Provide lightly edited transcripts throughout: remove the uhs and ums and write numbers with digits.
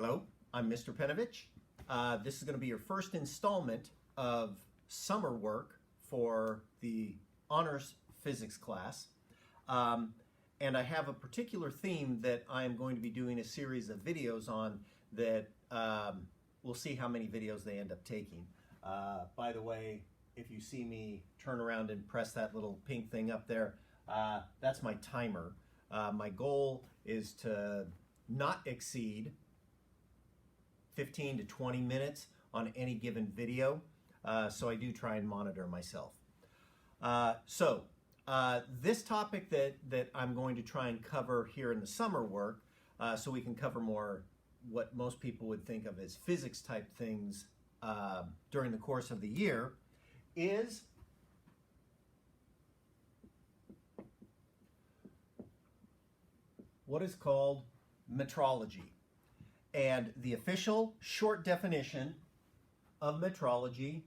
Hello, I'm Mr. Penovich. This is going to be your first installment of summer work for the honors physics class. And I have a particular theme that I'm going to be doing a series of videos on that we'll see how many videos they end up taking. By the way, if you see me turn around and press that little pink thing up there, that's my timer. My goal is to not exceed 15 to 20 minutes on any given video, so I do try and monitor myself. This topic that I'm going to try and cover here in the summer work, so we can cover more what most people would think of as physics type things during the course of the year, is what is called metrology. And the official short definition of metrology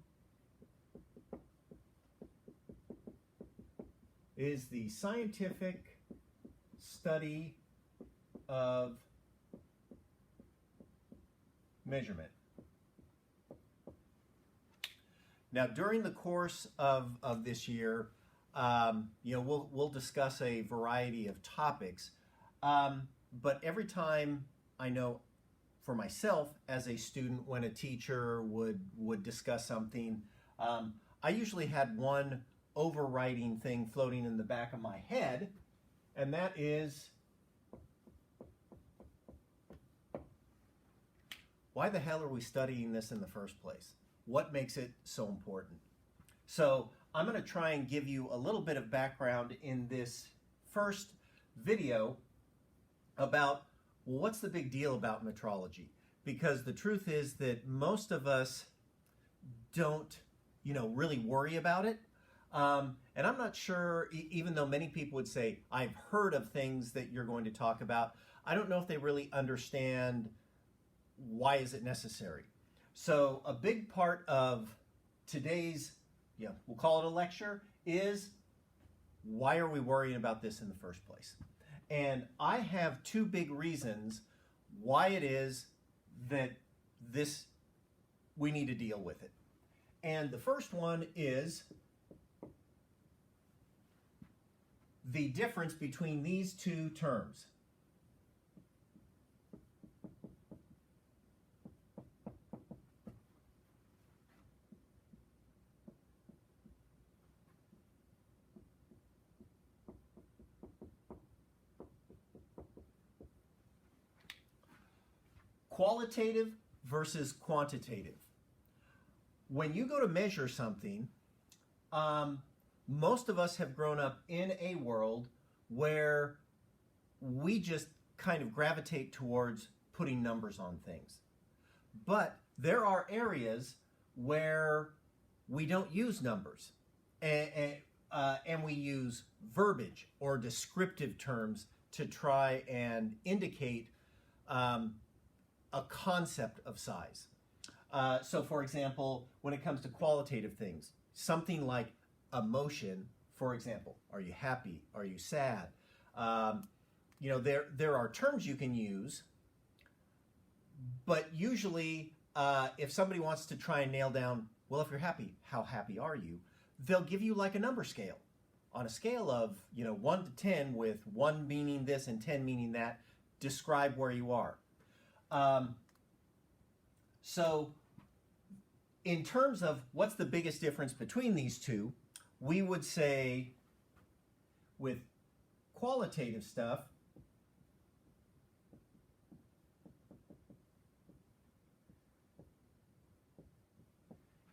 is the scientific study of measurement. Now, during the course of this year, we'll discuss a variety of topics, but every time I know for myself as a student, when a teacher would discuss something, I usually had one overriding thing floating in the back of my head, and that is, why the hell are we studying this in the first place? What makes it so important? So I'm going to try and give you a little bit of background in this first video about, well, what's the big deal about metrology? Because the truth is that most of us don't, really worry about it. And I'm not sure, even though many people would say, I've heard of things that you're going to talk about, I don't know if they really understand why is it necessary. So a big part of today's, we'll call it a lecture, is why are we worrying about this in the first place? And I have two big reasons why it is that we need to deal with it. And the first one is the difference between these two terms. Qualitative versus quantitative. When you go to measure something, most of us have grown up in a world where we just kind of gravitate towards putting numbers on things. But there are areas where we don't use numbers, and we use verbiage or descriptive terms to try and indicate a concept of size. So for example, when it comes to qualitative things, something like emotion, for example, are you happy? Are you sad? There are terms you can use, but usually if somebody wants to try and nail down, well, if you're happy, how happy are you? They'll give you like a number scale. On a scale of 1 to 10, with 1 meaning this and 10 meaning that, describe where you are. So in terms of what's the biggest difference between these two, we would say with qualitative stuff,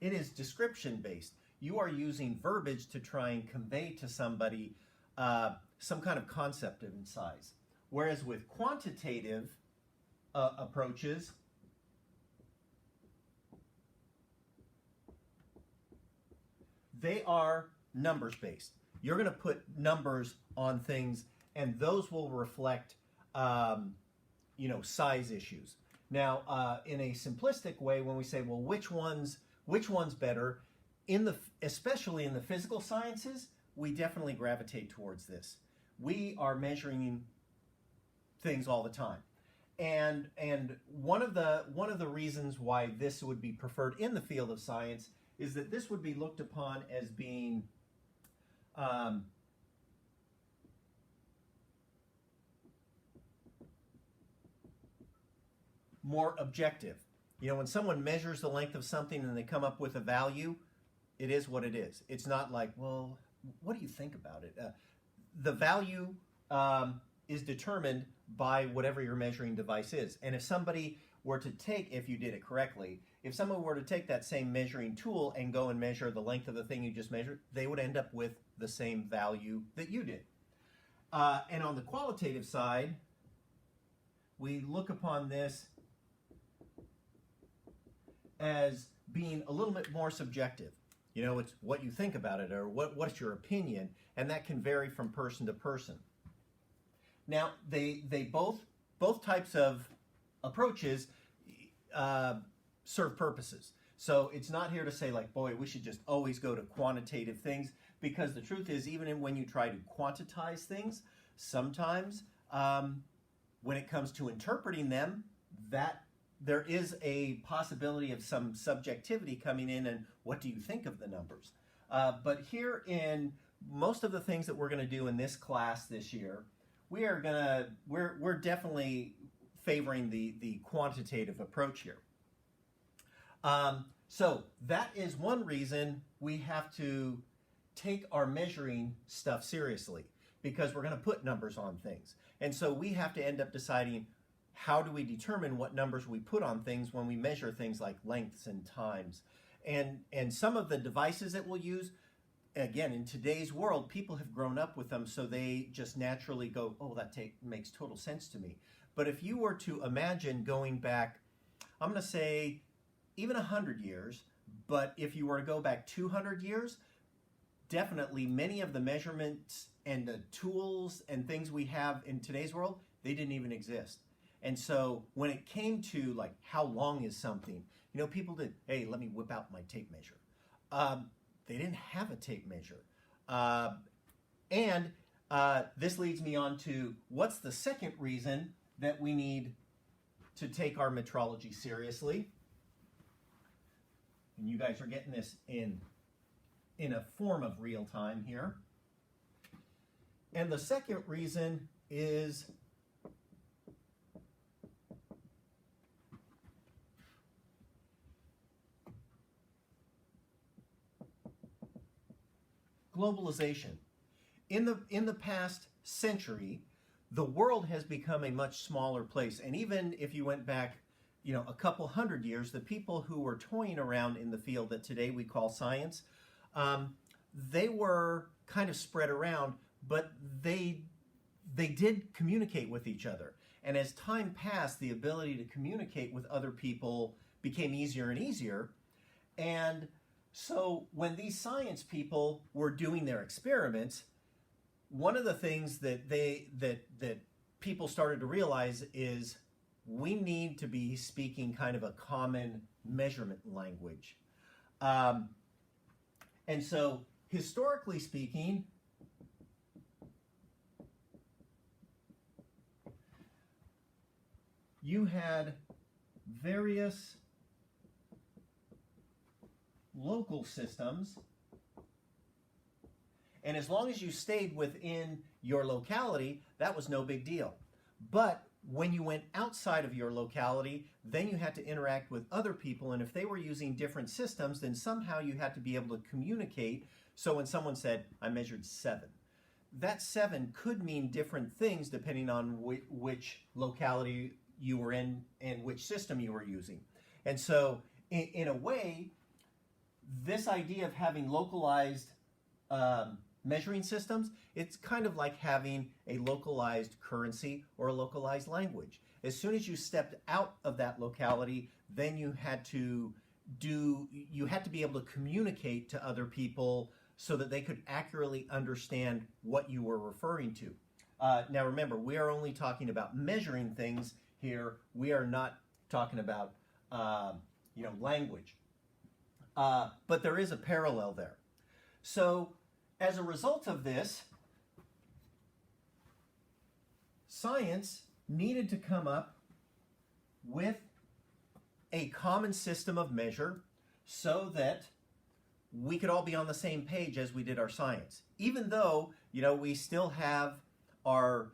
it is description based. You are using verbiage to try and convey to somebody some kind of concept in size. Whereas with quantitative approaches, they are numbers based. You're going to put numbers on things, and those will reflect, size issues. Now, in a simplistic way, when we say, well, which one's better, especially in the physical sciences, we definitely gravitate towards this. We are measuring things all the time. And one of the reasons why this would be preferred in the field of science is that this would be looked upon as being more objective. You know, when someone measures the length of something and they come up with a value, it is what it is. It's not like, well, what do you think about it? The value is determined by whatever your measuring device is. And if somebody were to take, if you did it correctly, if someone were to take that same measuring tool and go and measure the length of the thing you just measured, they would end up with the same value that you did. And on the qualitative side, we look upon this as being a little bit more subjective. You know, it's what you think about it, or what's your opinion, and that can vary from person to person. Now, they both types of approaches serve purposes. So it's not here to say like, boy, we should just always go to quantitative things, because the truth is, even when you try to quantize things, sometimes when it comes to interpreting them, that there is a possibility of some subjectivity coming in, and what do you think of the numbers? But here, in most of the things that we're going to do in this class this year, we're definitely favoring the quantitative approach here. So that is one reason we have to take our measuring stuff seriously, because we're going to put numbers on things. And so we have to end up deciding, how do we determine what numbers we put on things when we measure things like lengths and times? And some of the devices that we'll use, again, in today's world, people have grown up with them, so they just naturally go, oh, that makes total sense to me. But if you were to imagine going back, I'm going to say even 100 years, but if you were to go back 200 years, definitely many of the measurements and the tools and things we have in today's world, they didn't even exist. And so when it came to like, how long is something, you know, people did, hey, let me whip out my tape measure. They didn't have a tape measure. And this leads me on to, what's the second reason that we need to take our metrology seriously? And you guys are getting this in a form of real time here. And the second reason is globalization. In the past century, the world has become a much smaller place. And even if you went back, you know, a couple hundred years, the people who were toying around in the field that today we call science, they were kind of spread around, but they did communicate with each other. And as time passed, the ability to communicate with other people became easier and easier. And so when these science people were doing their experiments, one of the things that people started to realize is, we need to be speaking kind of a common measurement language. And so historically speaking, you had various local systems, and as long as you stayed within your locality, that was no big deal. But when you went outside of your locality, then you had to interact with other people, and if they were using different systems, then somehow you had to be able to communicate. So when someone said, I measured 7, that 7 could mean different things depending on which locality you were in and which system you were using. And so in a way, this idea of having localized measuring systems, it's kind of like having a localized currency or a localized language. As soon as you stepped out of that locality, then you had to be able to communicate to other people so that they could accurately understand what you were referring to. Now remember, we are only talking about measuring things here. We are not talking about language. But there is a parallel there. So as a result of this, science needed to come up with a common system of measure so that we could all be on the same page as we did our science. Even though, we still have our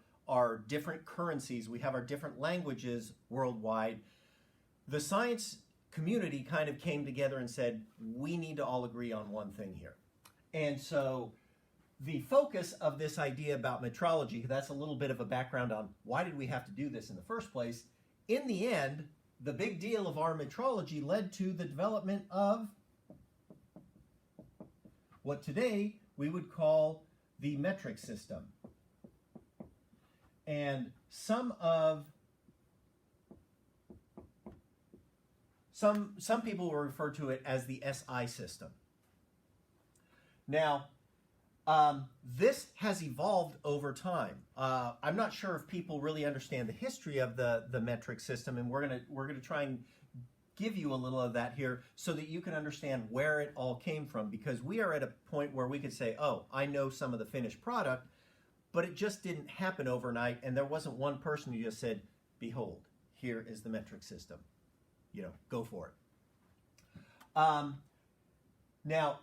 different currencies, we have our different languages worldwide, the science community kind of came together and said, we need to all agree on one thing here. And so the focus of this idea about metrology, that's a little bit of a background on why did we have to do this in the first place. In the end, the big deal of our metrology led to the development of what today we would call the metric system. And some people will refer to it as the SI system. Now, this has evolved over time. I'm not sure if people really understand the history of the metric system, and we're gonna try and give you a little of that here so that you can understand where it all came from, because we are at a point where we could say, oh, I know some of the finished product, but it just didn't happen overnight, and there wasn't one person who just said, behold, here is the metric system. Go for it. Now,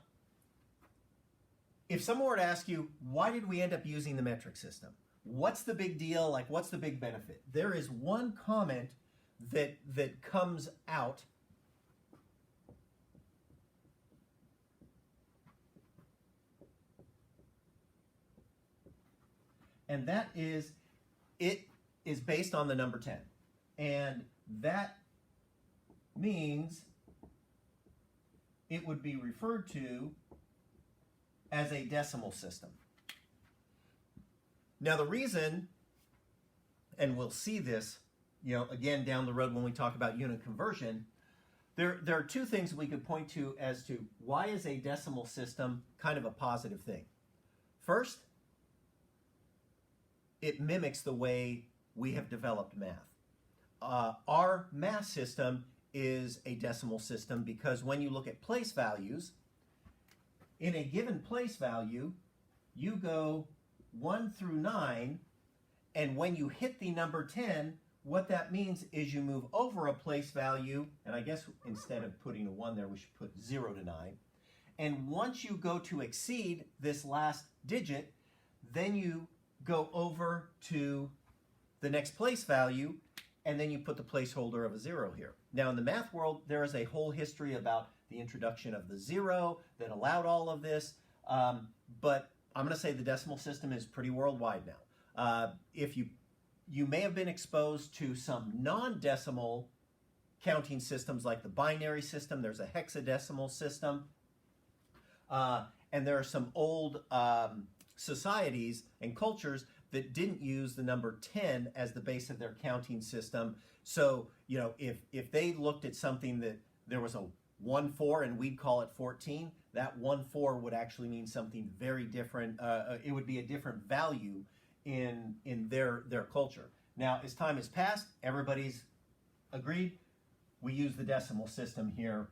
if someone were to ask you, why did we end up using the metric system? What's the big deal? Like, what's the big benefit? There is one comment that comes out. And that is, it is based on the number 10. And that means it would be referred to as a decimal system. Now the reason, and we'll see this, again down the road when we talk about unit conversion, there are two things we could point to as to why is a decimal system kind of a positive thing. First, it mimics the way we have developed math. Our math system is a decimal system because when you look at place values, in a given place value, you go 1 through 9, and when you hit the number 10, what that means is you move over a place value, and I guess instead of putting a 1 there, we should put 0 to 9. And once you go to exceed this last digit, then you go over to the next place value, and then you put the placeholder of a 0 here. Now in the math world, there is a whole history about the introduction of the 0 that allowed all of this, but I'm going to say the decimal system is pretty worldwide now. If you may have been exposed to some non-decimal counting systems like the binary system. There's a hexadecimal system, and there are some old societies and cultures that didn't use the number 10 as the base of their counting system. So, if they looked at something that there was a 1-4 and we'd call it 14, that 1-4 would actually mean something very different. It would be a different value in their culture. Now, as time has passed, everybody's agreed. We use the decimal system here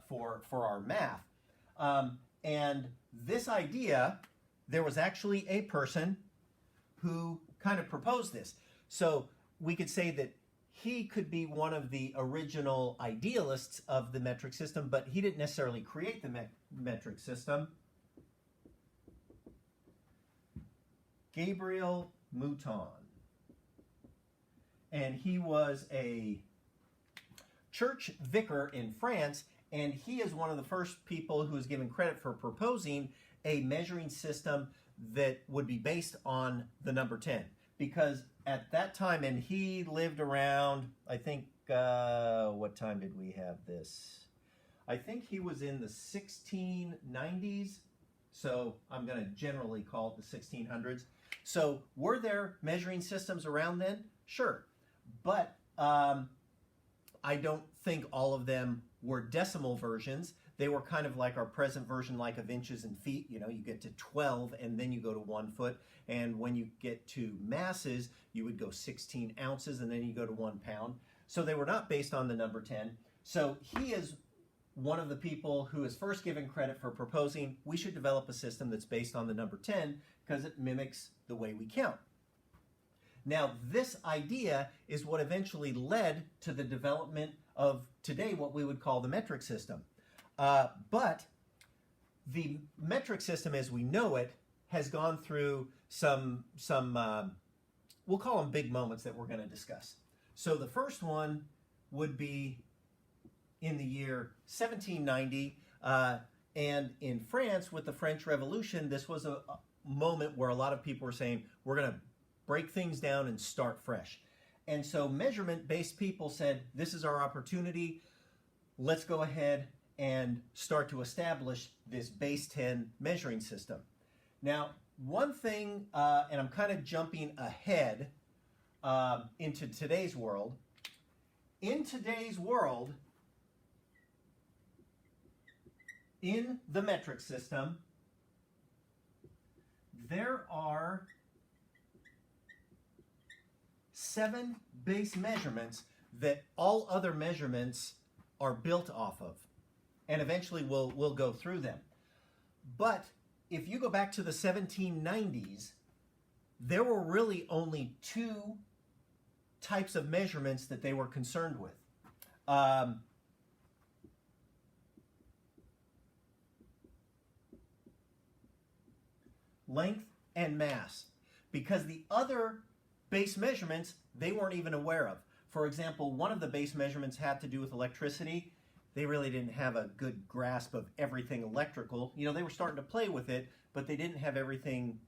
for our math. And this idea, there was actually a person who kind of proposed this. So we could say that he could be one of the original idealists of the metric system, but he didn't necessarily create the metric system. Gabriel Mouton. And he was a church vicar in France, and he is one of the first people who is given credit for proposing a measuring system that would be based on the number 10. Because at that time, and he lived around, I think, what time did we have this? I think he was in the 1690s, so I'm going to generally call it the 1600s. So were there measuring systems around then? Sure. But I don't think all of them were decimal versions. They were kind of like our present version, like of inches and feet. You get to 12 and then you go to 1 foot. And when you get to masses, you would go 16 ounces and then you go to 1 pound. So they were not based on the number 10. So he is one of the people who is first given credit for proposing we should develop a system that's based on the number 10 because it mimics the way we count. Now, this idea is what eventually led to the development of today what we would call the metric system. But the metric system as we know it has gone through some we'll call them big moments that we're going to discuss. So the first one would be in the year 1790, and in France with the French Revolution, this was a moment where a lot of people were saying, we're going to break things down and start fresh. And so measurement-based people said, this is our opportunity. Let's go ahead and start to establish this base 10 measuring system. Now, one thing, and I'm kind of jumping ahead into today's world. In today's world, in the metric system, there are 7 base measurements that all other measurements are built off of. And eventually we'll go through them. But if you go back to the 1790s, there were really only 2 types of measurements that they were concerned with. Length and mass. Because the other base measurements, they weren't even aware of. For example, one of the base measurements had to do with electricity. They really didn't have a good grasp of everything electrical. You know, they were starting to play with it, but they didn't have everything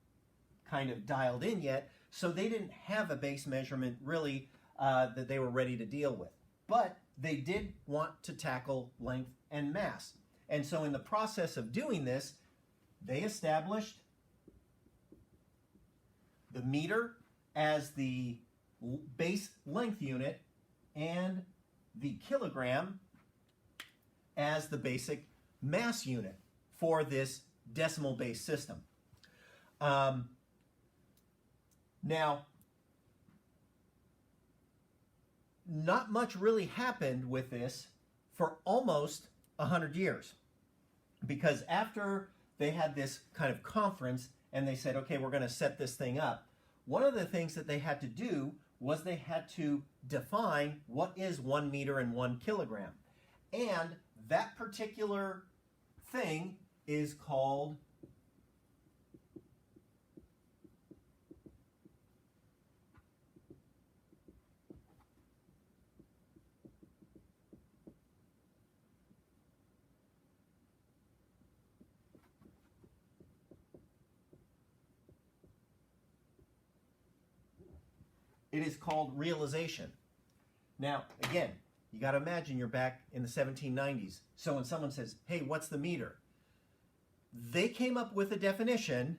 kind of dialed in yet, so they didn't have a base measurement really that they were ready to deal with. But they did want to tackle length and mass. And so in the process of doing this, they established the meter as the base length unit and the kilogram as the basic mass unit for this decimal based system. Now, not much really happened with this for almost 100 years, because after they had this kind of conference and they said, okay, we're going to set this thing up, one of the things that they had to do was they had to define what is 1 meter and 1 kilogram. And that particular thing is called realization. Now, again, you got to imagine you're back in the 1790s. So when someone says, hey, what's the meter? They came up with a definition,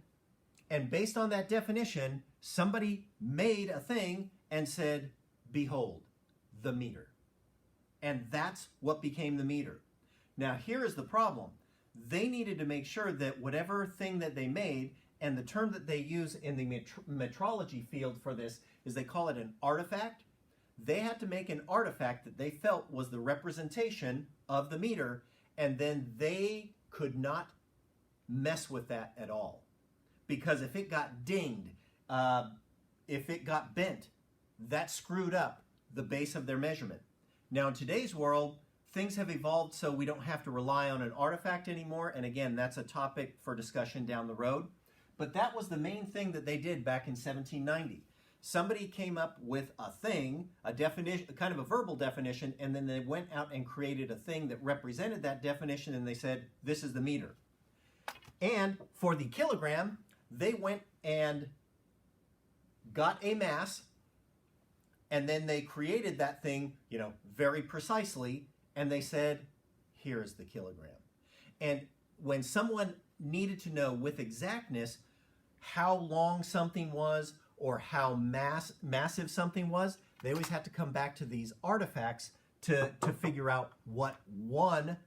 and based on that definition, somebody made a thing and said, behold, the meter. And that's what became the meter. Now, here is the problem. They needed to make sure that whatever thing that they made, and the term that they use in the metrology field for this is they call it an artifact. They had to make an artifact that they felt was the representation of the meter, and then they could not mess with that at all. Because if it got dinged, if it got bent, that screwed up the base of their measurement. Now in today's world, things have evolved so we don't have to rely on an artifact anymore, and again, that's a topic for discussion down the road. But that was the main thing that they did back in 1790. Somebody came up with a thing, a definition, kind of a verbal definition, and then they went out and created a thing that represented that definition, and they said, this is the meter. And for the kilogram, they went and got a mass, and then they created that thing, you know, very precisely, and they said, here is the kilogram. And when someone needed to know with exactness how long something was or how massive something was, they always had to come back to these artifacts to figure out what 1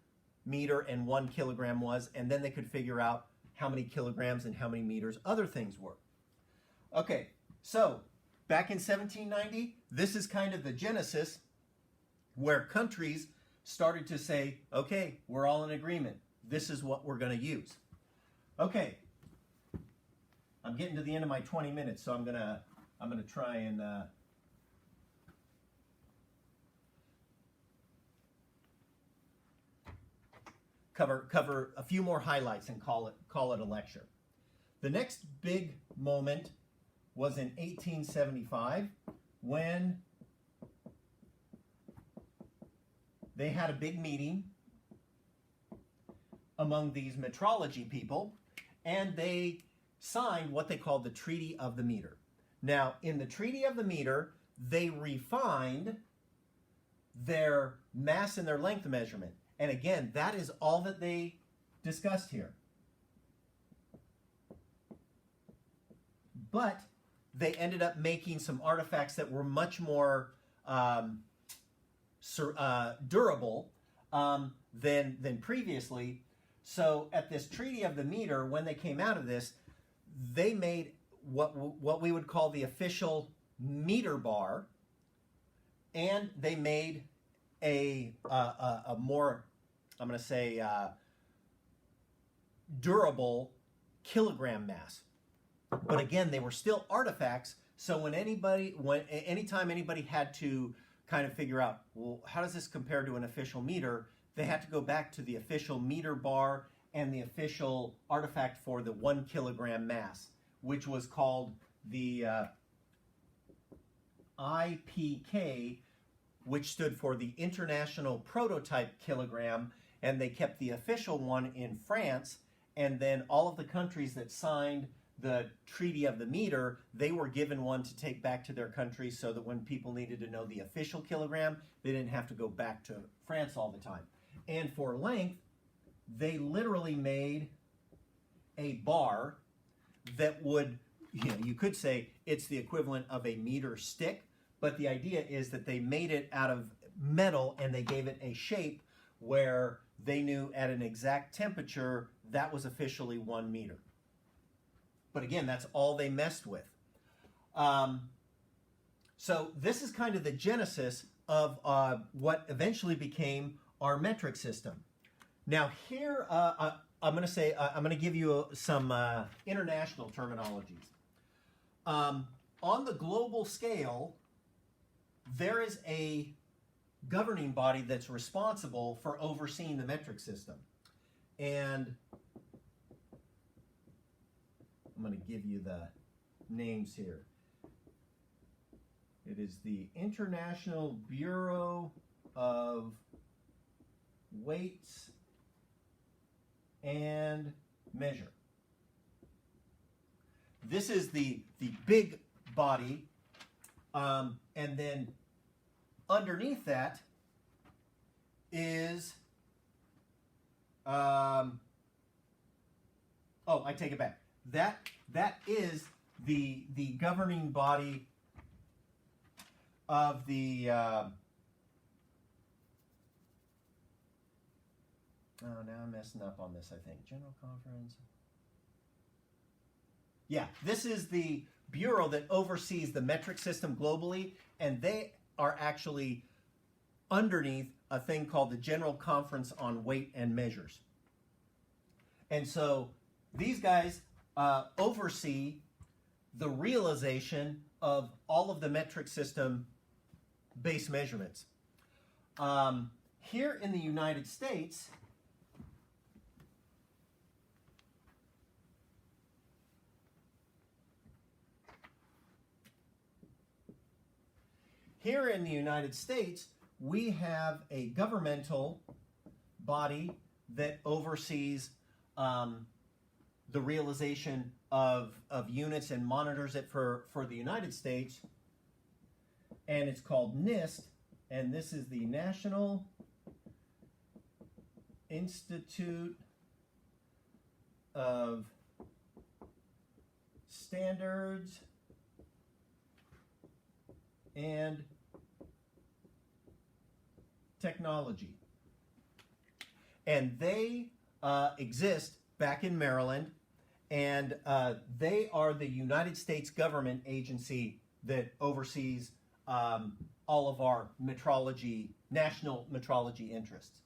meter and 1 kilogram was, and then they could figure out how many kilograms and how many meters other things were. Okay, so back in 1790, this is kind of the genesis where countries started to say, okay, we're all in agreement. This is what we're going to use. Okay, I'm getting to the end of my 20 minutes, so I'm going to I'm going to try and cover a few more highlights and call it a lecture. The next big moment was in 1875 when they had a big meeting among these metrology people, and they signed what they called the Treaty of the Meter. Now, in the Treaty of the Meter, they refined their mass and their length measurement. And again, that is all that they discussed here. But they ended up making some artifacts that were much more durable than previously. So at this Treaty of the Meter, when they came out of this, they made what we would call the official meter bar, and they made a more, I'm going to say, durable kilogram mass. But again, they were still artifacts. So anytime anybody had to kind of figure out, well, how does this compare to an official meter? They had to go back to the official meter bar and the official artifact for the 1 kilogram mass, which was called the IPK, which stood for the International Prototype Kilogram, and they kept the official one in France, and then all of the countries that signed the Treaty of the Meter, they were given one to take back to their country so that when people needed to know the official kilogram, they didn't have to go back to France all the time. And for length, they literally made a bar that would, you could say it's the equivalent of a meter stick, but the idea is that they made it out of metal and they gave it a shape where they knew at an exact temperature that was officially 1 meter. But again, that's all they messed with. So this is kind of the genesis of what eventually became our metric system. Now here, I'm going to give you some international terminologies. On the global scale, there is a governing body that's responsible for overseeing the metric system. And I'm going to give you the names here. It is the International Bureau of Weights and Measure. This is the big body, and then underneath that is, oh, I take it back. That is the governing body of the oh, now I'm messing up on this, I think. General Conference. Yeah, this is the bureau that oversees the metric system globally, and they are actually underneath a thing called the General Conference on Weight and Measures. And so these guys oversee the realization of all of the metric system base measurements. Here in the United States, we have a governmental body that oversees the realization of units and monitors it for the United States, and it's called NIST, and this is the National Institute of Standards and Technology. And they exist back in Maryland, and they are the United States government agency that oversees all of our metrology, national metrology interests.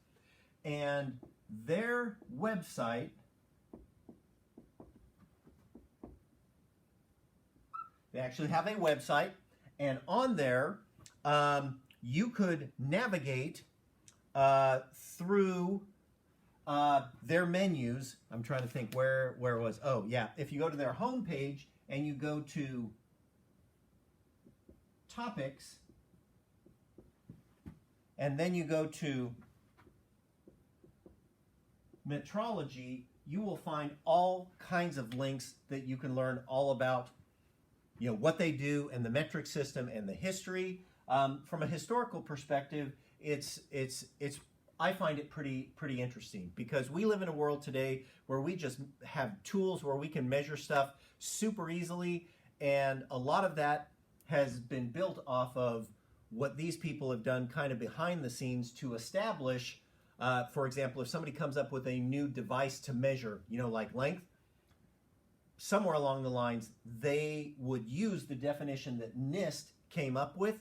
And their website They actually have a website, and on there you could navigate through their menus. I'm trying to think where it was. Oh, yeah. If you go to their homepage and you go to topics, and then you go to metrology, you will find all kinds of links that you can learn all about, you know, what they do and the metric system and the history. From a historical perspective, I find it pretty interesting, because we live in a world today where we just have tools where we can measure stuff super easily, and a lot of that has been built off of what these people have done kind of behind the scenes to establish, for example, if somebody comes up with a new device to measure, you know, like length, somewhere along the lines, they would use the definition that NIST came up with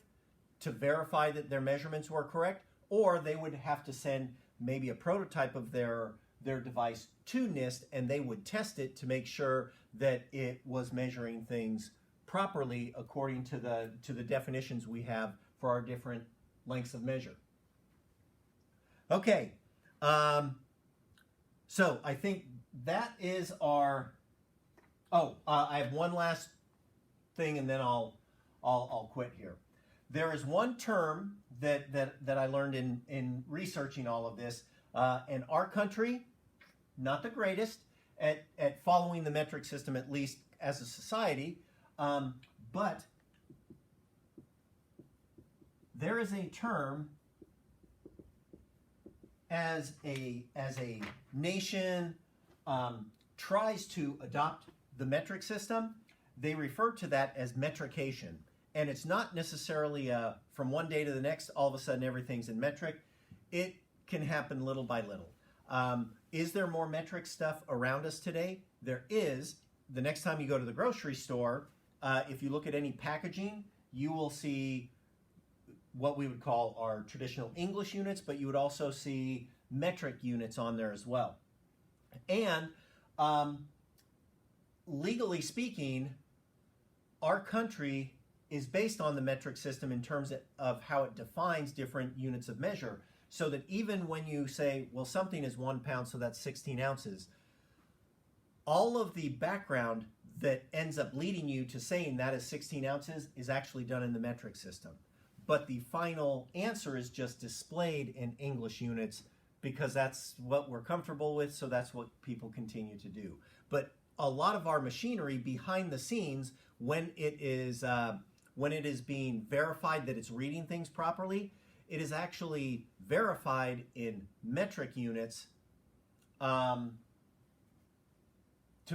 to verify that their measurements were correct, or they would have to send maybe a prototype of their device to NIST, and they would test it to make sure that it was measuring things properly according to the definitions we have for our different lengths of measure. Okay, so I think that is our. Oh, I have one last thing, and then I'll quit here. There is one term that I learned in researching all of this. In our country, not the greatest at following the metric system, at least as a society, but there is a term as a nation tries to adopt the metric system. They refer to that as metrication. And it's not necessarily from one day to the next, all of a sudden everything's in metric. It can happen little by little. Is there more metric stuff around us today? There is. The next time you go to the grocery store, if you look at any packaging, you will see what we would call our traditional English units, but you would also see metric units on there as well. And legally speaking, our country is based on the metric system in terms of how it defines different units of measure, so that even when you say, well, something is 1 pound, so that's 16 ounces, all of the background that ends up leading you to saying that is 16 ounces is actually done in the metric system. But the final answer is just displayed in English units because that's what we're comfortable with, so that's what people continue to do. But a lot of our machinery behind the scenes, when it is being verified that it's reading things properly, it is actually verified in metric units to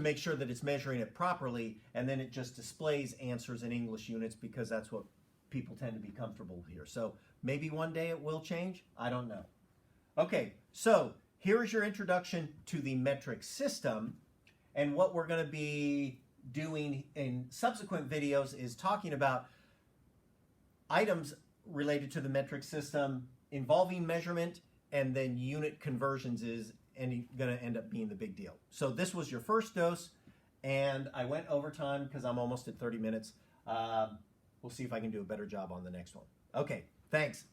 make sure that it's measuring it properly, and then it just displays answers in English units because that's what people tend to be comfortable here. So maybe one day it will change. I don't know. Okay, so here is your introduction to the metric system, and what we're going to be doing in subsequent videos is talking about items related to the metric system involving measurement, and then unit conversions is going to end up being the big deal. So this was your first dose, and I went over time because I'm almost at 30 minutes. We'll see if I can do a better job on the next one. Okay, thanks.